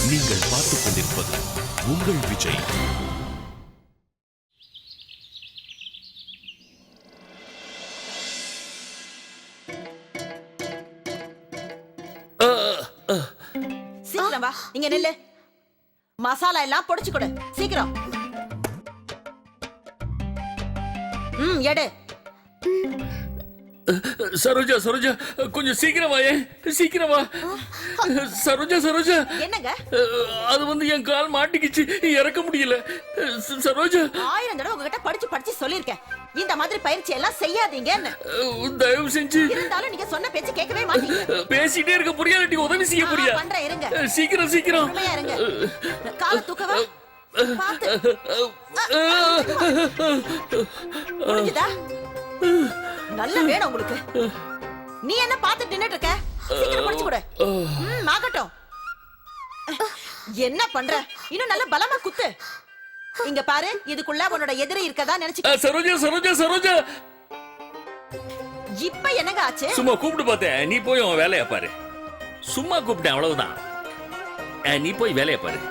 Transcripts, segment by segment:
நீங்கள் பார்த்துக் கொண்டிருப்பது உங்கள் விஜய். சீக்கிரம் வா, இங்க நில்லு. மசாலா எல்லாம் பொடிச்சு கொடு, சீக்கிரம். எடு. சரோஜா சரோஜா கொஞ்சம் சீக்கிரம் வாயே, சீக்கிரம் வா. சரோஜா சரோஜா, என்னங்க? அது வந்து என் கால் மாட்டிக்கிச்சு, இறக்க முடியல. சரோஜா, 1000 தடவை உங்ககிட்ட படிச்சு படிச்சு சொல்லிருக்கேன், இந்த மாதிரி பயிற்சி எல்லாம் செய்யாதீங்கன்னு. தயவு செஞ்சு. இருந்தாலும் நீங்க சொன்ன பேச்சு கேட்கவே மாட்டீங்க. பேசிட்டே இருக்க புரியாட்டி உதவி செய்ய புரியா? பண்றேன், இருங்க. சீக்கிரம் சீக்கிரம். இருங்க. கால தூக்கவா? பாத்து. புரிஞ்சுதா? நல்ல வேணும் உங்களுக்கு. நீ என்ன பார்த்துட்டு நின்னுட்டு இருக்க? சீக்கிரம் படிச்சு கொடு. ஆகட்டும். என்ன பண்ற? இன்னும் நல்ல பலமா குத்து. இங்க பாரு, இதுக்குள்ள உன்னோட எதிரி இருக்கதா நினைச்சு. சரோஜா சரோஜா சரோஜா, இப்ப என்னங்க ஆச்சு? சும்மா கூப்பிட்டு பார்த்தேன், நீ போய் உன் வேலைய பாரு. சும்மா கூப்பிட்டேன், அவ்வளவுதான். நீ போய் வேலைய பாரு.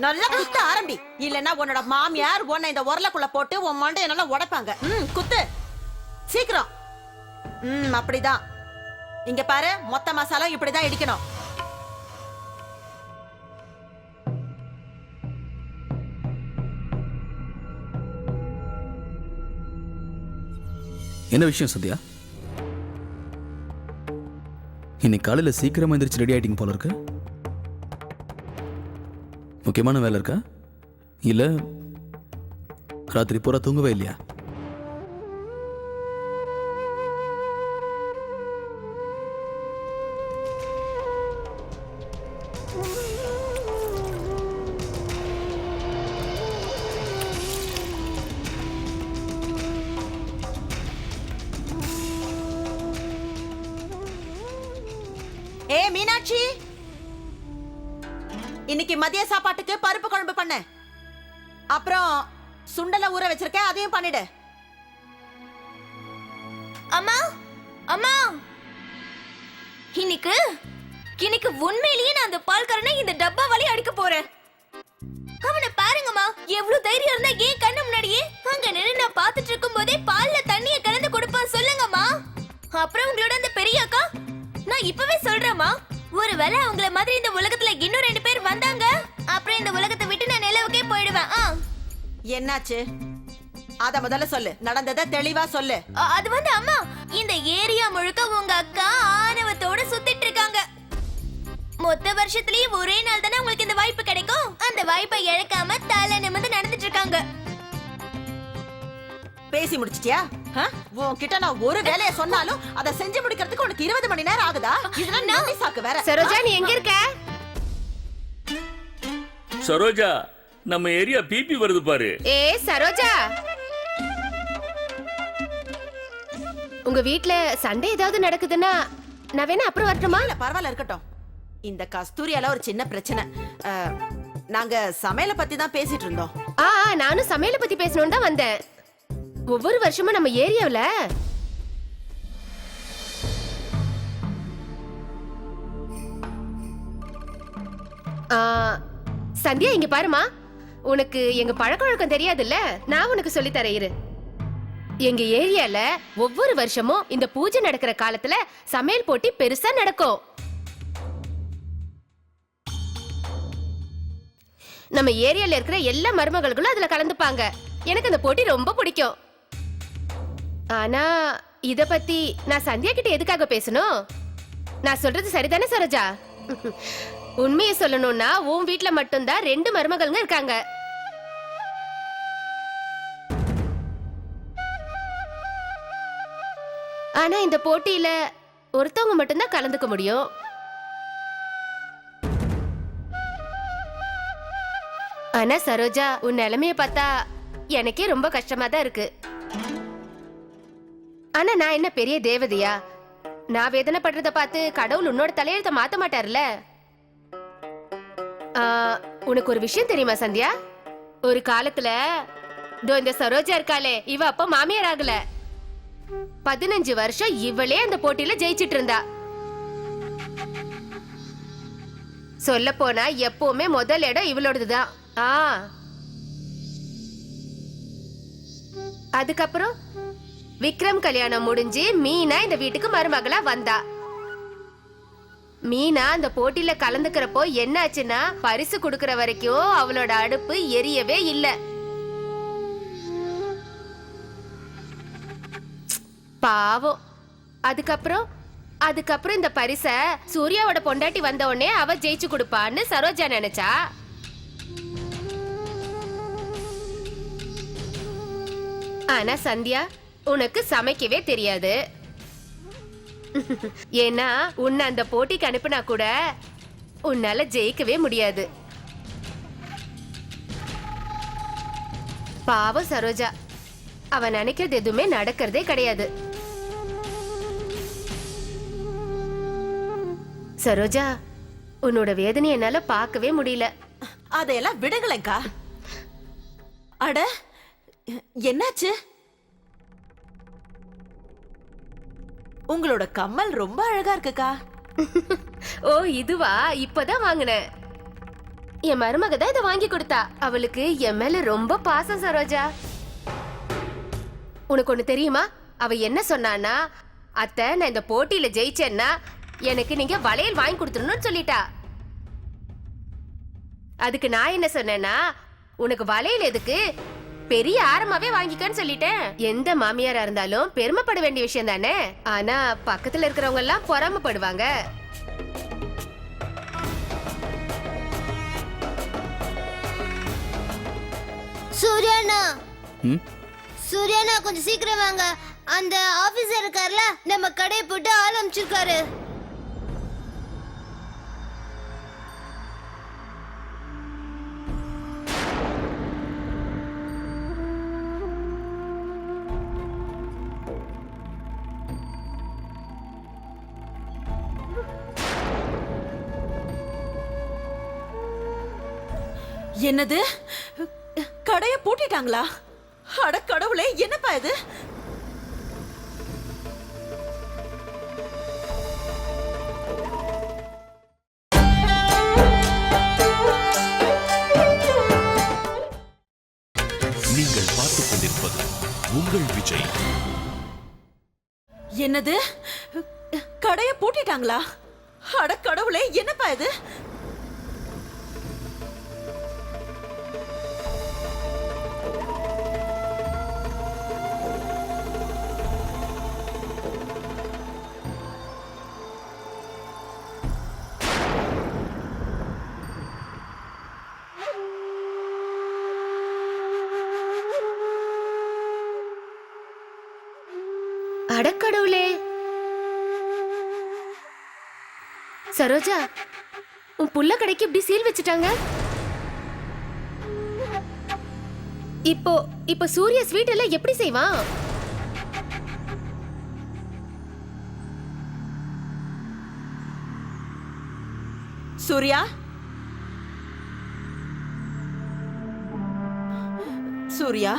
நல்லா குத்த ஆரம்பி, இல்லன்னா உன்னோட மாமியார் உன்னை இந்த உரலக்குள்ள போட்டு உன் மண்டைய நல்லா உடைப்பாங்க. குத்து சீக்கிரம். அப்படிதான். இங்க பாரு, மொத்த மசாலா இப்படிதான் இடிக்கணும். என்ன விஷயம் சத்யா? இன்னைக்கு காலையில சீக்கிரமா எந்திரிச்சு ரெடி ஆயிட்டீங்க போல இருக்கு. முக்கியமான வேலை இருக்கா? இல்ல ராத்திரி பூரா தூங்கவே இல்லையா? மீனாட்சி, இன்னைக்கு மதிய சாப்பாட்டுக்கு பருப்பு குழம்பு பண்ண, அப்புறம் சுண்டல ஊற வச்சிருக்கேன், அதையும் பண்ணிடு. அம்மா அம்மா, இன்னைக்கு உண்மையிலேயே நான் அந்த பால்காரனை இந்த டப்பா வழி அடிக்க போறேன். அவனை பாருங்கம்மா, எவ்வளவு தைரியம் இருந்தா ஏன் கண்ணு முன்னாடியே அங்க நின்று நான் பாத்துட்டு இருக்கும் போதே பால்ல தண்ணிய கலந்து கொடுப்பான். சொல்லுங்கம்மா. அப்புறம் உங்களோட அந்த பெரிய அக்கா, நான் இப்பவே சொல்றேம்மா, ஒருவேளை அவங்கள மாதிரி இந்த உலகத்துல இன்னும் 2 பேர் வந்தாங்க, அப்புறம் இந்த உலகத்தை விட்டு நான் நிலவுக்கே போயிடுவேன். என்னாச்சு? அத முதல்ல சொல்லு, நடந்தத தெளிவா சொல்லு. அது வந்து அம்மா, இந்த ஏரியா முழுக்க உங்க அக்கா ஆணவத்தோட சுத்திட்டு இருக்காங்க. மொத்த வருஷத்துலயே ஒரே நாள் தானே உங்களுக்கு இந்த வாய்ப்பு கிடைக்கும். அந்த வாய்ப்பை இழக்காம தலை நிமிர்ந்து நடந்துட்டு இருக்காங்க. பேசி முடிச்சிட்டியா? உன்கிட்ட நான் ஒரு வேலையை சொன்னாலும் அதை செஞ்சு முடிக்கிறதுக்கு உனக்கு 20 மணி நேரம் ஆகுதா? இதெல்லாம் நோட்டீஸ் ஆக்கு வேற. சரோஜா, நீ எங்க இருக்க? சரோஜா, நம்ம ஏரியா பிபி வருது பாரு. சரோஜா, உங்க வீட்ல சண்டே ஏதாவது நடக்குதுன்னா நான் வேணா அப்புறம் வரட்டுமா? இல்ல பரவாயில்ல, இருக்கட்டும். இந்த கஸ்தூரியால ஒரு சின்ன பிரச்சனை. நாங்க சமையலை பத்தி தான் பேசிட்டு இருந்தோம். நானும் சமையலை பத்தி பேசணும்னு தான் வந்தேன். ஒவ்வொரு வருஷமும் நம்ம ஏரியாவுல சந்தியா, இங்க பாருமா, உனக்கு எங்க பழக்க வழக்கம் தெரியாதுல்ல, நான் உனக்கு சொல்லி தரேன் இரு. எங்க ஏரியால ஒவ்வொரு வருஷமும் இந்த பூஜை நடக்கிற காலத்துல சமையல் போட்டி பெருசா நடக்கும். நம்ம ஏரியால இருக்கிற எல்லா மருமகளும் அதுல கலந்துப்பாங்க. எனக்கு அந்த போட்டி ரொம்ப பிடிக்கும். ஆனா இத பத்தி நான் சந்தியா கிட்ட எதுக்காக பேசணும்? நான் சொல்றது சரிதானே சரோஜா? உண்மையை சொல்லணும்னா உன் வீட்ல மட்டும்தான் 2 மருமகள்ங்க இருக்காங்க. ஆனா இந்த போட்டியில ஒருத்தவங்க மட்டும்தான் கலந்துக்க முடியும். ஆனா சரோஜா, உன் நிலைமைய பார்த்தா எனக்கே ரொம்ப கஷ்டமா தான் இருக்கு. ஆனா நான் என்ன பெரிய தேவதையா? நான் வேதனைப்படுறத பார்த்து கடவுள் உன்னோட தலையெழுத்த மாத்த மாட்டார்ல. உனக்கு ஒரு விஷயம் தெரியுமா சந்தியா? ஒரு காலத்துல இந்த சரோஜா இருக்காளே, இவ அப்ப மாமியார் ஆகல. 15 வருஷம் இவளே அந்த போட்டியில ஜெயிச்சிட்டு இருந்தா. சொல்ல போனா எப்பவுமே முதல் இடம் இவளோடதுதான். அதுக்கப்புறம் விக்ரம் கல்யாணம் முடிஞ்சு மீனா இந்த வீட்டுக்கு மருமகளா வந்தா. மீனா அந்த போட்டியில கலந்துக்கிறப்போ என்ன ஆச்சுன்னா, பரிசு கொடுக்கற வரைக்கும் அவளோட அடுப்பு எரியவே இல்ல. பாவம். அதுக்கப்புறம் இந்த பரிச சூர்யாவோட பொண்டாட்டி வந்த உடனே அவ ஜெயிச்சு கொடுப்பான்னு சரோஜா நினைச்சா. ஆனா சந்தியா, உனக்கு சமைக்கவே தெரியாது. ஏன்னா உன்னை அந்த போட்டிக்கு அனுப்புனா கூட உன்னால ஜெயிக்கவே முடியாது. பாவம் சரோஜா, அவன் நினைக்கிறது எதுவுமே நடக்கிறதே கிடையாது. சரோஜா, உன்னோட வேதனை என்னால பார்க்கவே முடியல. அதையெல்லாம் விடுங்களேக்கா. அட, என்னாச்சு? உங்களோட கம்மல் ரொம்ப அழகா இருக்குக்கா. ஓ இதுவா? இப்பதான் வாங்கினேன். என் மருமக தான் இதை வாங்கி கொடுத்தா. அவளுக்கு என் மேல ரொம்ப பாசம் சரோஜா. உனக்கு ஒண்ணு தெரியுமா? அவ என்ன சொன்னான்னா, அத்தை நான் இந்த போட்டியில ஜெயிச்சேன்னா எனக்கு நீங்க வளையல் வாங்கி கொடுத்துடணும்னு சொல்லிட்டா. அதுக்கு நான் என்ன சொன்னேன்னா, உனக்கு வளையல் எதுக்கு, பெரிய ஆரமாவே வாங்கிக்கன்னு சொல்லிட்டேன். எந்த மாமியாரா இருந்தாலும் பெருமைப்பட வேண்டிய விஷயம் தானே. ஆனா பக்கத்துல இருக்கிறவங்க எல்லாம் பொறாமப்படுவாங்க. சூர்யாண்ணா, சூர்யாண்ணா கொஞ்சம் சீக்கிரம் வாங்க. அந்த ஆபீசர் இருக்கார்ல, நம்ம கடையை போட்டு ஆள் அமைச்சிருக்காரு. என்னது, கடைய பூட்டிட்டாங்களா? அட கடவுளே, என்னப்பா இது? நீங்கள் பார்த்துக் கொண்டிருப்பது உங்கள் விஜய். என்னது, கடைய பூட்டிட்டாங்களா? அட கடவுளே, என்னப்பா இது? அடக்கடவுளே. சரோஜா, உன் புள்ள கடைக்கு இப்படி சீல் வச்சுட்டாங்க. இப்போ சூர்யா ஸ்வீட் எல்லாம் எப்படி செய்வான்? சூர்யா, சூர்யா,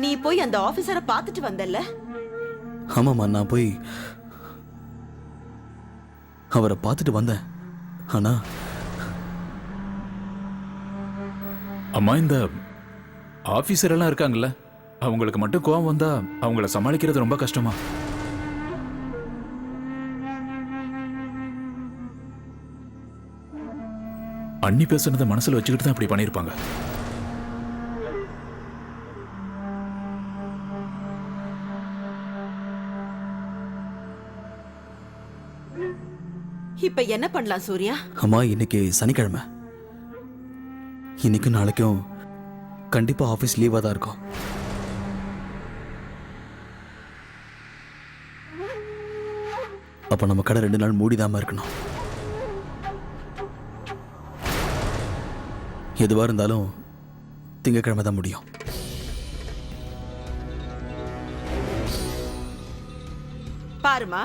நீ போய் அந்த ஆபீசரை பார்த்துட்டு வந்தல்ல? ஆமாம்மா, நான் போய் அவரை பார்த்துட்டு வந்தேன். ஆனா அம்மா, இந்த ஆபீசர் எல்லாம் இருக்காங்கல்ல, அவங்களுக்கு மட்டும் கோவம் வந்தா அவங்கள சமாளிக்கிறது ரொம்ப கஷ்டமா? அண்ணி பேசுனதை மனசுல வச்சுக்கிட்டு தான் அப்படி பண்ணிருப்பாங்க. இப்ப என்ன பண்ணலாம் சூர்யா? அம்மா, இன்னைக்கு சனிக்கிழமை. இன்னைக்கும் நாளைக்கும் கண்டிப்பா ஆபீஸ் லீவா தான் இருக்கும். அப்ப நம்ம கடை 2 நாள் மூடிதாம இருக்கணும். எதுவா இருந்தாலும் திங்கக்கிழமை தான் முடியும். பாருமா,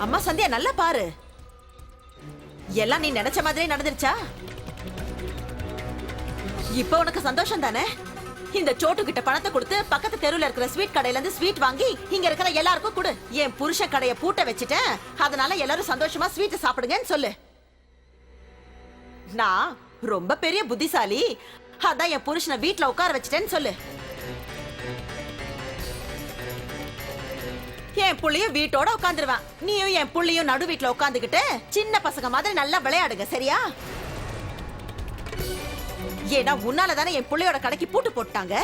அம்மா சந்தியா, நல்லா பாரு. எல்லாம் நீ நினைச்ச மாதிரியே நடந்துருச்சா? இப்ப உனக்கு சந்தோஷம் தானே? இந்த சோட்டு கிட்ட பணத்தை கொடுத்து பக்கத்து தெருவுல இருக்கிற ஸ்வீட் கடையில இருந்து ஸ்வீட் வாங்கி இங்க இருக்கிற எல்லாருக்கும் கொடு. என் புருஷ கடைய பூட்ட வச்சுட்டேன், அதனால எல்லாரும் சந்தோஷமா ஸ்வீட் சாப்பிடுங்கன்னு சொல்லு. நான் ரொம்ப பெரிய புத்திசாலி, அதான் என் புருஷனை வீட்டுல உட்கார வச்சுட்டேன்னு சொல்லு. என் புள்ளியும் வீட்டோட உட்காந்துருவான், நீயும் என் புள்ளியும் நடு வீட்டுல உட்காந்துக்கிட்டு சின்ன பசங்க மாதிரி நல்லா விளையாடுங்க, சரியா? ஏன்னா உன்னாலதானே என் பிள்ளையோட கடைக்கு பூட்டு போட்டாங்க.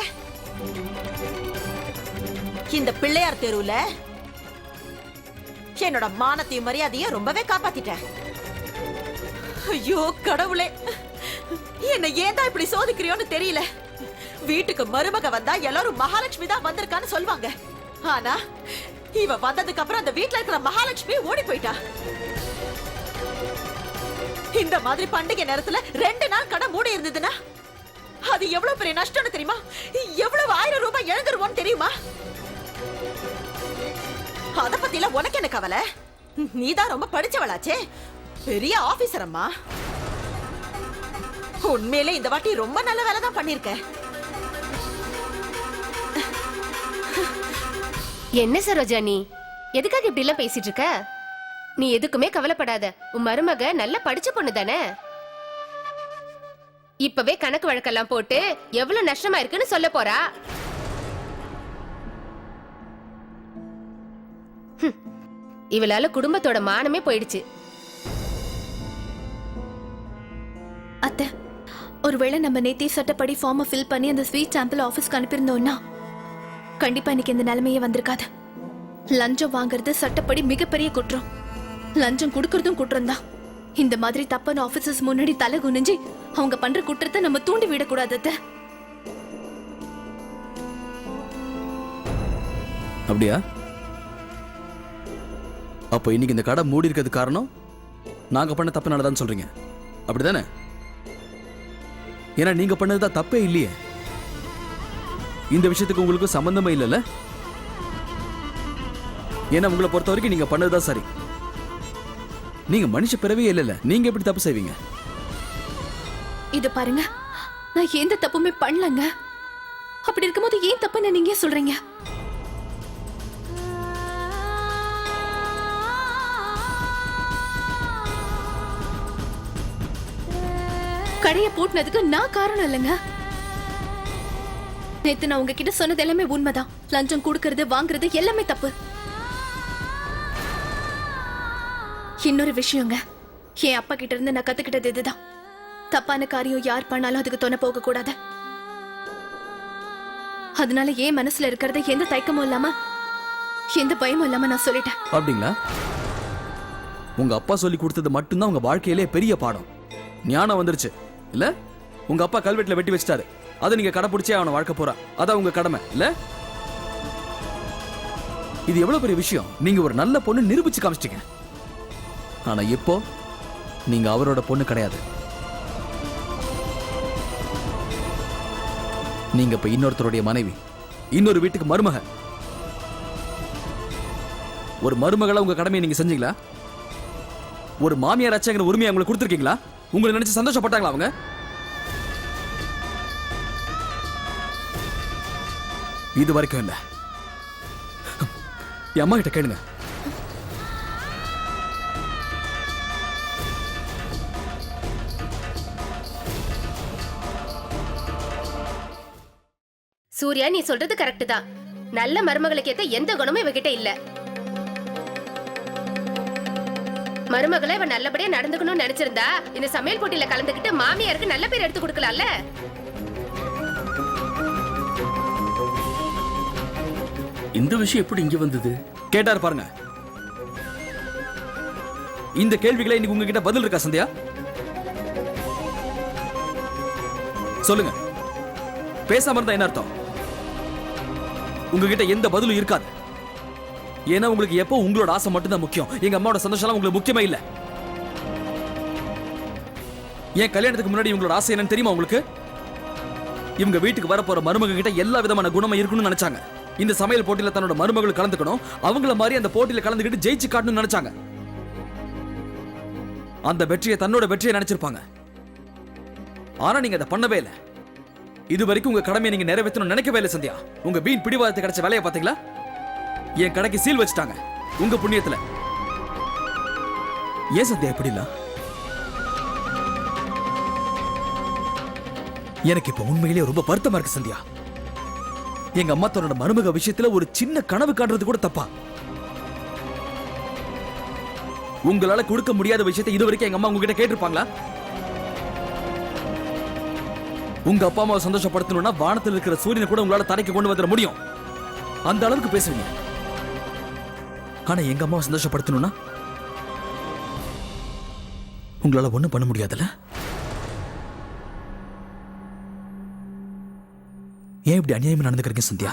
இந்த பிள்ளையார் தெருவுல என்னோட மானத்தையும் மரியாதையும் ரொம்பவே காப்பாத்திட்டேன். ஐயோ கடவுளே, என்ன ஏன் தான் இப்படி சோதிக்கிறியோன்னு தெரியல. வீட்டுக்கு மருமக வந்தா எல்லாரும் மகாலட்சுமி தான் வந்திருக்கான்னு சொல்லுவாங்க. ஆனா இவ வந்ததுக்கு அப்புறம் அந்த வீட்டுல இருக்கிற மகாலட்சுமி ஓடி போயிட்டா. இந்த மாதிரி பண்டிகை நேரத்துல 2 நாள் கடை மூடி இருந்ததுன்னா அது எவ்வளவு பெரிய நஷ்டம்னு தெரியுமா? எவ்வளவு 1000 ரூபாய் இழந்துருவோம்னு தெரியுமா? அத பத்தில உனக்கு என்ன கவலை? நீதான் ரொம்ப படிச்சவளாச்சே, பெரிய ஆபீசர் அம்மா. உண்மையிலே இந்த வாட்டி ரொம்ப நல்ல வேலை தான் பண்ணிருக்க. என்ன சரோஜா நீ எதுக்காக இப்படி எல்லாம் பேசிட்டு இருக்க? நீ எதுக்குமே கவலைப்படாத. உன் மருமக நல்ல படிச்ச பொண்ணு தானே. இப்பவே கணக்கு வழக்கெல்லாம் போட்டு எவ்வளவு நஷ்டமா இருக்குன்னு சொல்ல போறா. இவளால குடும்பத்தோட மானமே போயிடுச்சு. அத்தை, ஒருவேளை நம்ம நேத்தே சட்டப்படி ஃபார்மை ஃபில் பண்ணி அந்த ஸ்வீட் சாம்பிள் ஆபீஸ்க்கு அனுப்பியிருந்தோம்னா கண்டிப்பா இன்னைக்கு இந்த நிலைமையே வந்திருக்காது. லஞ்சம் வாங்குறது சட்டப்படி மிகப்பெரிய குற்றம். லஞ்சம் கொடுக்கறதும் குற்றம் தான். இந்த மாதிரி தப்பான ஆபீசர்ஸ் முன்னாடி தலை குனிஞ்சு அவங்க பண்ற குற்றத்தை நம்ம தூண்டி விடக்கூடாது. அப்படியா? அப்போ இன்னைக்கு இந்த கடை மூடி இருக்கிறது காரணம் நாங்க பண்ண தப்புனாலதான் சொல்றீங்க, அப்படிதானே? ஏன்னா நீங்க பண்ணதுதான் தப்பே இல்லையே. இந்த விஷயத்துக்கு உங்களுக்கு சம்பந்தமே இல்லைல்ல. ஏன்னா உங்களை பொறுத்த வரைக்கும் நீங்க பண்ணதுதான் சரி. நீங்க மனுஷ பிறவியே இல்லைல்ல, நீங்க எப்படி தப்பு செய்வீங்க? இது பாருங்க, நான் எந்த தப்புமே பண்ணலங்க. அப்படி இருக்கும்போது ஏன் தப்புன்னு நீங்க சொல்றீங்க? கடையை பூட்டினதுக்கு நான் காரணம் இல்லைங்க. நேத்து நான் உங்ககிட்ட சொன்னது எல்லாமே உண்மைதான். லஞ்சம் கொடுக்கறது வாங்குறது எல்லாமே தப்பு. இன்னொரு விஷயங்க, என் அப்பா கிட்ட இருந்து நான் கத்துக்கிட்டது இதுதான். தப்பான காரியம் யார் பண்ணாலும் அதுக்கு துணை போக கூடாது. அதனால ஏன் மனசுல இருக்கிறத எந்த தயக்கமும் இல்லாம எந்த பயமும் இல்லாம நான் சொல்லிட்டேன். அப்படிங்களா? உங்க அப்பா சொல்லி கொடுத்தது மட்டும்தான் உங்க வாழ்க்கையிலே பெரிய பாடம். ஞானம் வந்துருச்சு இல்ல? உங்க அப்பா கல்வெட்டுல வெட்டி வச்சிட்டாரு, அதை நீங்க கடைபிடிச்சே அவனை வாழ்க்கை போறா. அதான் உங்க கடமை இல்ல? இது எவ்வளவு பெரிய விஷயம். நீங்க ஒரு நல்ல பொண்ணு நிரூபிச்சு காமிச்சிட்டீங்க. ஆனா இப்போ நீங்க அவரோட பொண்ணு கிடையாது. நீங்க இப்ப இன்னொருத்தருடைய மனைவி, இன்னொரு வீட்டுக்கு மருமக. ஒரு மருமகளா உங்க கடமையை நீங்க செஞ்சீங்களா? ஒரு மாமியார் அச்சாங்கிற உரிமையை உங்களுக்கு கொடுத்துருக்கீங்களா? உங்களை நினைச்சு சந்தோஷப்பட்டாங்களா அவங்க? இது வரைக்கும் இல்ல. என் அம்மா கிட்ட கேளுங்க. சூர்யா, நீ சொல்றது கரெக்ட் தான். நல்ல மருமகளுக்கு ஏத்த எந்த குணமும் இவகிட்ட இல்ல. மருமகளை இவன் நல்லபடியா நடந்துக்கணும்னு நினைச்சிருந்தா இந்த சமையல் போட்டியில கலந்துக்கிட்டு மாமியாருக்கு நல்ல பேர் எடுத்து கொடுக்கலாம்ல. இந்த விஷயம் எப்படி இங்க வந்தது? கேட்டாரு பாருங்க. இந்த கேள்விகளை இன்னைக்கு உங்ககிட்ட பதில் இருக்கா சந்தியா? சொல்லுங்க. பேசாம இருந்தா என்ன அர்த்தம்? உங்ககிட்ட எந்த பதிலும் இருக்காது. ஏன்னா உங்களுக்கு எப்போ உங்களோட ஆசை மட்டும்தான் முக்கியம். எங்க அம்மாவோட சந்தோஷம் உங்களுக்கு முக்கியமே இல்ல. ஏன் கல்யாணத்துக்கு முன்னாடி உங்களோட ஆசை என்னன்னு தெரியுமா உங்களுக்கு? இவங்க வீட்டுக்கு வரப்போற மருமக கிட்ட எல்லா விதமான குணமும் இருக்கணும்னு நினைச்சாங்க. இந்த சமையல் போட்டியில தன்னோட மருமகள் கலந்துக்கணும், அவங்கள மாதிரி அந்த போட்டியில கலந்துக்கிட்டு ஜெயிச்சு காட்டணும்னு நினைச்சாங்க. அந்த வெற்றியை தன்னோட வெற்றியை நினைச்சிருப்பாங்க. ஆனா நீங்க அதை பண்ணவே இல்லை. இது வரைக்கும் உங்க கடமையை நீங்க நிறைவேற்றணும்னு நினைக்கவே இல்லை சந்தியா. உங்க வீண் பிடிவாதத்தை கிடைச்ச வேலையை பாத்தீங்களா? என் கடைக்கு சீல் வச்சுட்டாங்க உங்க புண்ணியத்துல. ஏன் சந்தியா இப்படி இல்ல? எனக்கு இப்ப உண்மையிலேயே ரொம்ப வருத்தமா இருக்கு சந்தியா. எங்க அம்மா தன்னோட மருமக விஷயத்துல ஒரு சின்ன கனவு காண்றது கூட தப்பா? உங்களால கொடுக்க முடியாத விஷயத்தை இது வரைக்கும் எங்க அம்மா உங்ககிட்ட கேட்டிருப்பாங்களா? உங்க அப்பா அம்மாவை சந்தோஷப்படுத்தணும்னா வானத்தில் இருக்கிற சூரியனை கூட உங்களால தரைக்கு கொண்டு வந்துட முடியும். அந்த அளவுக்கு பேசுவீங்க. ஆனா எங்க அம்மாவை சந்தோஷப்படுத்தணும்னா உங்களால ஒண்ணும் பண்ண முடியாதுல்ல? ஏன் இப்படி அநியாயமா நடந்துக்கிறீங்க சந்தியா?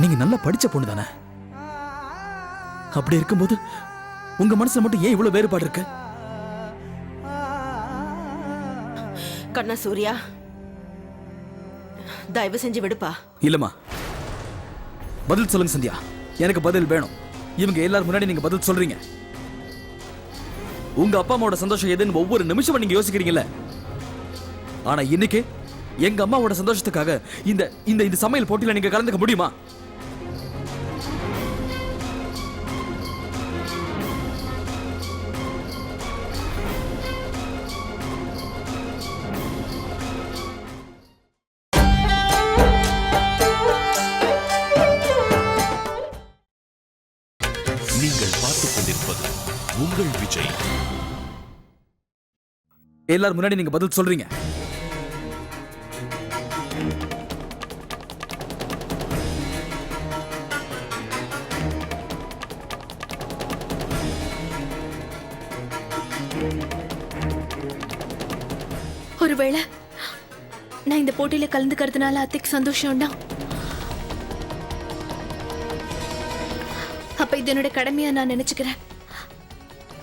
நீங்க நல்லா படிச்ச பொண்ணு தானே? அப்படி இருக்கும்போது உங்க மனசுல மட்டும் ஏன் இவ்வளவு வேறுபாடு இருக்கு? கண்ணா சூர்யா, தயவு செஞ்சு விடுப்பா. இல்லம்மா, பதில் சொல்லுங்க சந்தியா. எனக்கு பதில் வேணும். இவங்க எல்லாரும் முன்னாடி நீங்க பதில் சொல்றீங்க. உங்க அப்பா அம்மாவோட சந்தோஷம் எதுன்னு ஒவ்வொரு நிமிஷமும் நீங்க யோசிக்கிறீங்கல்ல. ஆனா இன்னைக்கு எங்க அம்மாவோட சந்தோஷத்துக்காக இந்த இந்த இந்த சமையல் போட்டியில நீங்க கலந்துக்க முடியுமா? நீங்கள் பார்த்துக் கொண்டிருப்பது உங்கள் விஜய். எல்லாரும் முன்னாடி நீங்க பதில் சொல்றீங்க. ஒருவேளை நான் இந்த போட்டியில கலந்துக்கிறதுனால அத்தைக்கு சந்தோஷம் தான். அப்ப இது என்னோட கடமையா நான் நினைச்சுக்கிறேன்.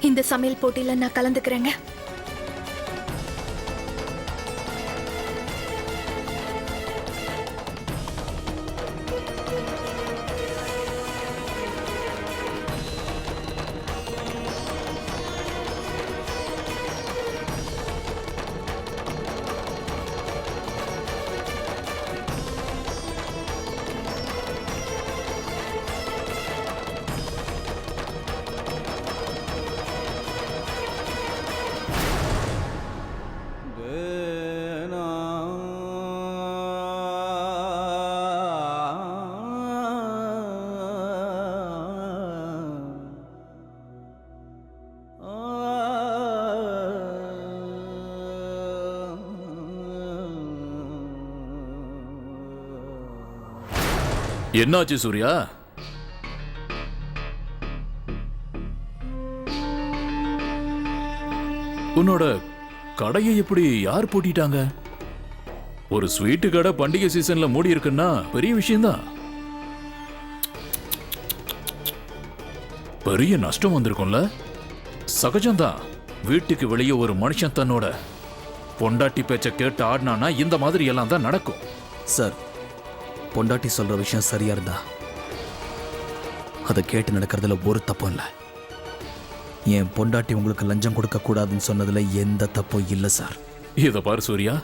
இந்த சமையல் போட்டியில நான் கலந்துக்கிறேங்க. என்னாச்சு சூர்யா? உன்னோட கடையை எப்படி யார் பூட்டிட்டாங்க? ஒரு ஸ்வீட்டு கடை பண்டிகை சீசன்ல மூடி இருக்குன்னா பெரிய விஷயம்தான். பெரிய நஷ்டம் வந்திருக்கும்ல? சகஜம்தான். வீட்டுக்கு வெளியே ஒரு மனுஷன் தன்னோட பொண்டாட்டி பேச்ச கேட்டு ஆடினானா இந்த மாதிரி எல்லாம் தான் நடக்கும். சார், பொண்டாட்டி சொல்ற விஷயம் சரியா இருந்தா அதை கேட்டு நடக்கிறதுல ஒரு தப்பும் இல்லை. என் பொண்டாட்டி உங்களுக்கு லஞ்சம் கொடுக்க கூடாதுன்னு சொன்னதுல எந்த தப்பும் இல்லை சார். இத பாரு சூர்யா,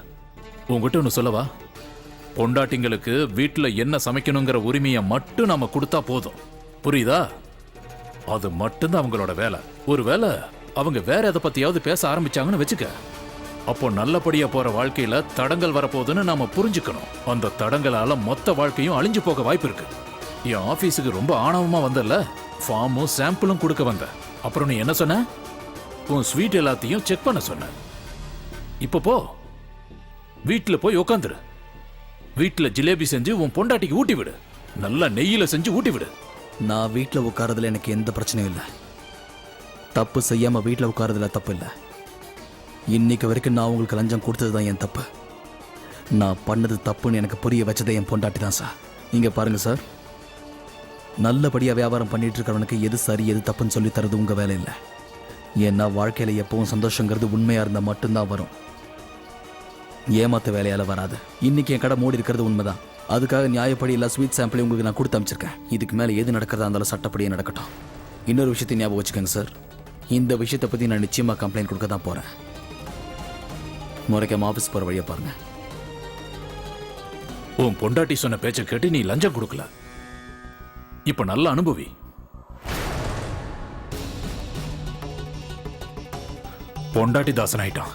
உங்ககிட்ட ஒன்று சொல்லவா? பொண்டாட்டிங்களுக்கு வீட்டுல என்ன சமைக்கணுங்கிற உரிமையை மட்டும் நாம கொடுத்தா போதும், புரியுதா? அது மட்டும்தான் அவங்களோட வேலை. ஒருவேளை அவங்க வேற எதை பத்தியாவது பேச ஆரம்பிச்சாங்கன்னு வச்சுக்க, அப்போ நல்லபடியா போற வாழ்க்கையில தடங்கள் வரப்போகுதுன்னு நாம புரிஞ்சுக்கணும். அந்த தடங்களால மொத்த வாழ்க்கையும் அழிஞ்சு போக வாய்ப்பு இருக்கு. என் ஆபீஸுக்கு ரொம்ப ஆணவமா வந்தல, ஃபார்மும் சாம்பிளும் கொடுக்க வந்த. அப்புறம் நீ என்ன சொன்ன? உன் ஸ்வீட் எல்லாத்தையும் செக் பண்ண சொன்ன. இப்ப போ, வீட்டுல போய் உக்காந்துரு. வீட்டுல ஜிலேபி செஞ்சு உன் பொண்டாட்டிக்கு ஊட்டி விடு. நல்லா நெய்யில செஞ்சு ஊட்டி விடு. நான் வீட்டில் உட்காரதுல எனக்கு எந்த பிரச்சனையும் இல்லை. தப்பு செய்யாம வீட்டில் உட்காரதுல தப்பு இல்லை. இன்னைக்கு வரைக்கும் நான் உங்களுக்கு லஞ்சம் கொடுத்தது தான் என் தப்பு. நான் பண்ணது தப்புன்னு எனக்கு புரிய வச்சதே என் பொண்டாட்டி தான் சார். இங்க பாருங்க சார், நல்லபடியாக வியாபாரம் பண்ணிட்டு இருக்கிறவனுக்கு எது சரி எது தப்புன்னு சொல்லி தரது உங்க வேலை இல்லை. ஏன்னா வாழ்க்கையில எப்பவும் சந்தோஷங்கிறது உண்மையா இருந்தால் மட்டும்தான் வரும், ஏமாத்த வேலையால வராது. இன்னைக்கு என் கடை மூடி இருக்கிறது உண்மைதான். அதுக்காக நியாயப்படி எல்லா ஸ்வீட் சாம்பிளையும் உங்களுக்கு நான் கொடுத்து அமைச்சிருக்கேன். இதுக்கு மேலே எது நடக்கிறதா இருந்தாலும் சட்டப்படியே நடக்கட்டும். இன்னொரு விஷயத்தை ஞாபகம் வச்சுக்கோங்க சார், இந்த விஷயத்தை பற்றி நான் நிச்சயமாக கம்ப்ளைண்ட் கொடுக்க தான் போகிறேன். முறைக்காம ஆஃபீஸ் போகிற வழியை பாருங்க. உன் பொண்டாட்டி சொன்ன பேச்சை கேட்டு நீ லஞ்சம் கொடுக்கல. இப்ப நல்ல அனுபவி. பொண்டாட்டி தாசன் ஆயிட்டான்.